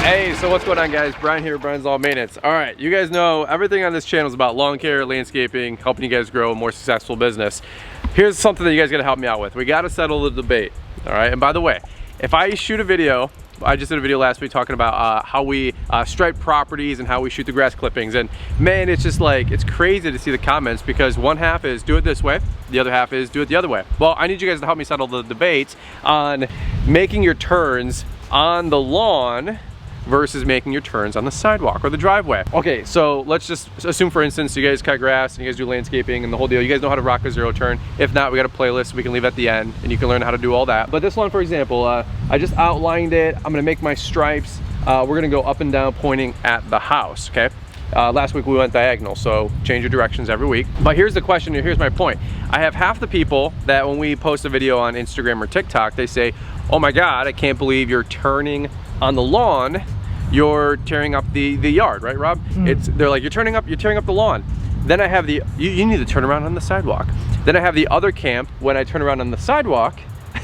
Hey, so what's going on, guys? Brian here, Brian's Lawn Maintenance. All right, you guys know everything on this channel is about lawn care, landscaping, helping you guys grow a more successful business. Here's something that you guys gotta help me out with. We gotta settle the debate, all right? And by the way, if I shoot a video, I just did a video last week talking about how we stripe properties and how we shoot the grass clippings, and man, it's just like, it's crazy to see the comments, because one half is do it this way, the other half is do it the other way. Well, I need you guys to help me settle the debate on making your turns on the lawn versus making your turns on the sidewalk or the driveway. Okay, so let's just assume, for instance, you guys cut grass and you guys do landscaping and the whole deal. You guys know how to rock a zero turn. If not, we got a playlist we can leave at the end and you can learn how to do all that. But this one, for example, I just outlined it. I'm gonna make my stripes. We're gonna go up and down pointing at the house, okay? Last week we went diagonal, so change your directions every week. But here's the question, and here's my point. I have half the people that when we post a video on Instagram or TikTok, they say, oh my God, I can't believe you're turning on the lawn, you're tearing up the yard, right, Rob? They're like, you're tearing up the lawn. Then I have the, you need to turn around on the sidewalk. Then I have the other camp, when I turn around on the sidewalk,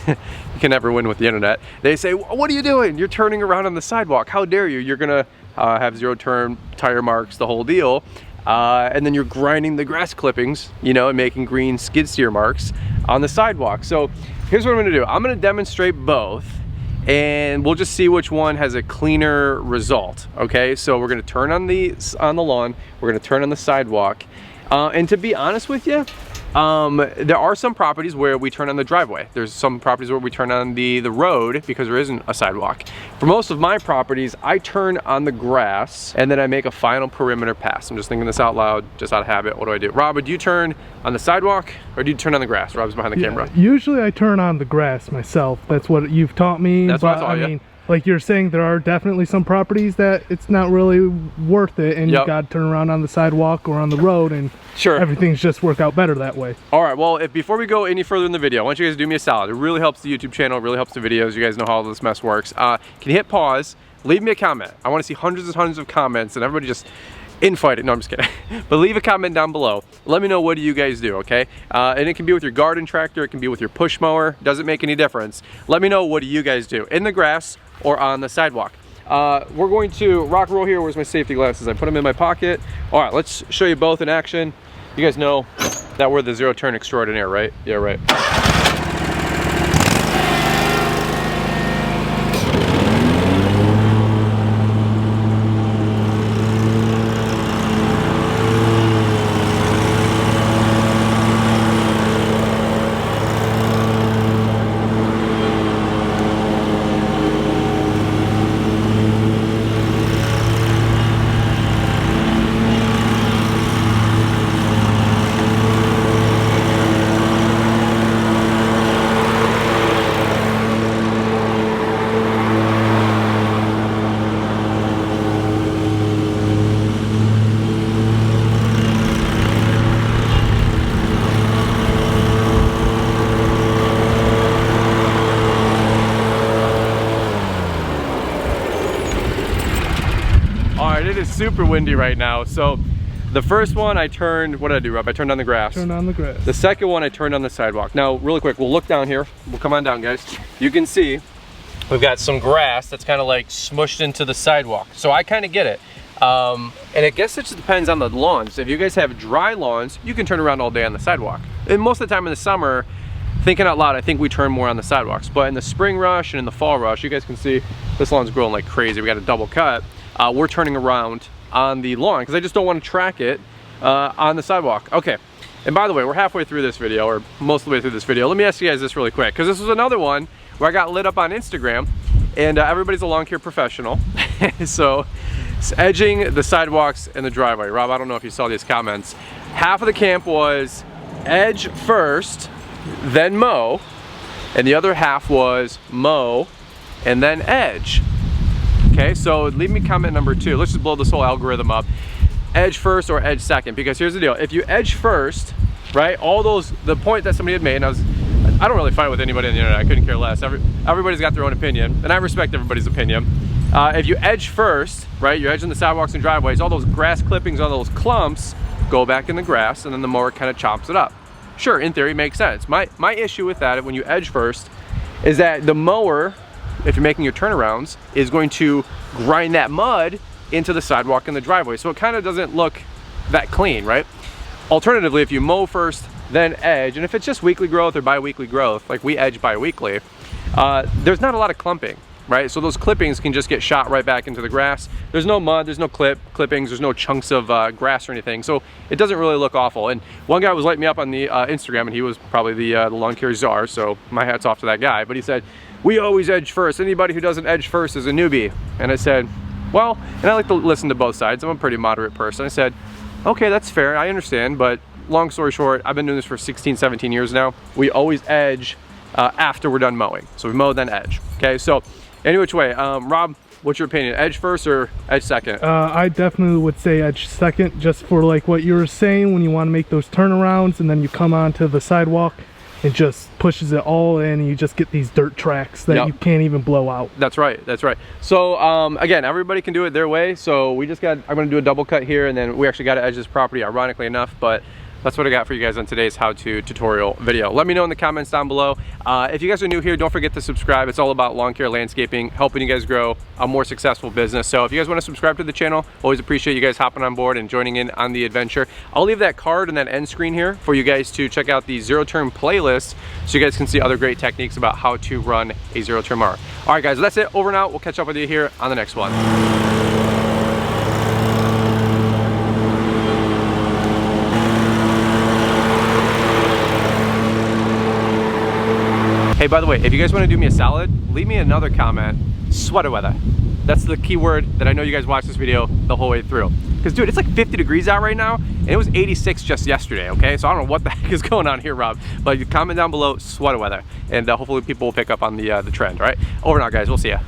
you can never win with the internet. They say, what are you doing? You're turning around on the sidewalk. How dare you? You're gonna have zero turn, tire marks, the whole deal. And then you're grinding the grass clippings, you know, and making green skid steer marks on the sidewalk. So here's what I'm gonna do. I'm gonna demonstrate both, and we'll just see which one has a cleaner result. Okay, so we're gonna turn on the lawn, we're gonna turn on the sidewalk, and to be honest with you, there are some properties where we turn on the driveway. There's some properties where we turn on the road because there isn't a sidewalk. For most of my properties, I turn on the grass and then I make a final perimeter pass. I'm just thinking this out loud, just out of habit. What do I do? Rob, do you turn on the sidewalk or do you turn on the grass? Rob's behind the camera. Usually I turn on the grass myself. That's what you've taught me. That's what I taught you. Like you're saying, there are definitely some properties that it's not really worth it, and you got to turn around on the sidewalk or on the road, and everything's just work out better that way. All right, well, before we go any further in the video, I want you guys to do me a solid. It really helps the YouTube channel, it really helps the videos. You guys know how all this mess works. Can you hit pause, leave me a comment. I want to see hundreds and hundreds of comments, and everybody just infight it. No, I'm just kidding. But leave a comment down below. Let me know, what do you guys do, okay? And it can be with your garden tractor, it can be with your push mower, doesn't make any difference. Let me know, what do you guys do in the grass or on the sidewalk? We're going to rock and roll here. Where's my safety glasses? I put them in my pocket. All right, let's show you both in action. You guys know that we're the zero turn extraordinaire, right? Yeah, right. It is super windy right now. So the first one I turned, what did I do, Rob? I turned on the grass. Turned on the grass. The second one I turned on the sidewalk. Now, really quick, we'll look down here. We'll come on down, guys. You can see we've got some grass that's kind of like smushed into the sidewalk. So I kind of get it. And I guess it just depends on the lawns. If you guys have dry lawns, you can turn around all day on the sidewalk. And most of the time in the summer, thinking out loud, I think we turn more on the sidewalks. But in the spring rush and in the fall rush, you guys can see this lawn's growing like crazy. We got a double cut. We're turning around on the lawn because I just don't want to track it on the sidewalk. Okay, and by the way, we're halfway through this video, or most of the way through this video. Let me ask you guys this really quick, because this was another one where I got lit up on Instagram, and everybody's a lawn care professional. So it's edging the sidewalks and the driveway. Rob, I don't know if you saw these comments. Half of the camp was edge first, then mow, and the other half was mow and then edge. Okay, so leave me comment number 2. Let's just blow this whole algorithm up. Edge first or edge second, because here's the deal. If you edge first, right, the point that somebody had made, and I don't really fight with anybody on the internet, I couldn't care less. Everybody's got their own opinion, and I respect everybody's opinion. If you edge first, right, you're edging the sidewalks and driveways, all those grass clippings, all those clumps go back in the grass, and then the mower kind of chops it up. Sure, in theory, makes sense. My issue with that, when you edge first, is that the mower, if you're making your turnarounds, is going to grind that mud into the sidewalk and the driveway. So it kind of doesn't look that clean, right? Alternatively, if you mow first, then edge, and if it's just weekly growth or bi-weekly growth, like we edge bi-weekly, there's not a lot of clumping, right? So those clippings can just get shot right back into the grass. There's no mud, there's no clippings, there's no chunks of grass or anything, so it doesn't really look awful. And one guy was lighting me up on the Instagram, and he was probably the lawn care czar, so my hat's off to that guy, but he said, we always edge first. Anybody who doesn't edge first is a newbie. And I said, well, and I like to listen to both sides. I'm a pretty moderate person. I said, okay, that's fair, I understand, but long story short, I've been doing this for 16, 17 years now. We always edge after we're done mowing. So we mow, then edge, okay? So any which way, Rob, what's your opinion? Edge first or edge second? I definitely would say edge second, just for like what you were saying, when you want to make those turnarounds and then you come onto the sidewalk, it just pushes it all in and you just get these dirt tracks that you can't even blow out. That's right, that's right. So again, everybody can do it their way. So I'm gonna do a double cut here, and then we actually got to edge this property, ironically enough, but that's what I got for you guys on today's how-to tutorial video. Let me know in the comments down below. If you guys are new here, don't forget to subscribe. It's all about lawn care landscaping, helping you guys grow a more successful business. So if you guys want to subscribe to the channel, always appreciate you guys hopping on board and joining in on the adventure. I'll leave that card and that end screen here for you guys to check out the zero-turn playlist, so you guys can see other great techniques about how to run a zero-turn mower. All right, guys, that's it. Over and out. We'll catch up with you here on the next one. Hey, by the way, if you guys want to do me a solid, leave me another comment, sweater weather. That's the key word that I know you guys watched this video the whole way through. Because dude, it's like 50 degrees out right now, and it was 86 just yesterday, okay? So I don't know what the heck is going on here, Rob. But you comment down below, sweater weather, and hopefully people will pick up on the trend, all right? Over and out, guys. We'll see ya.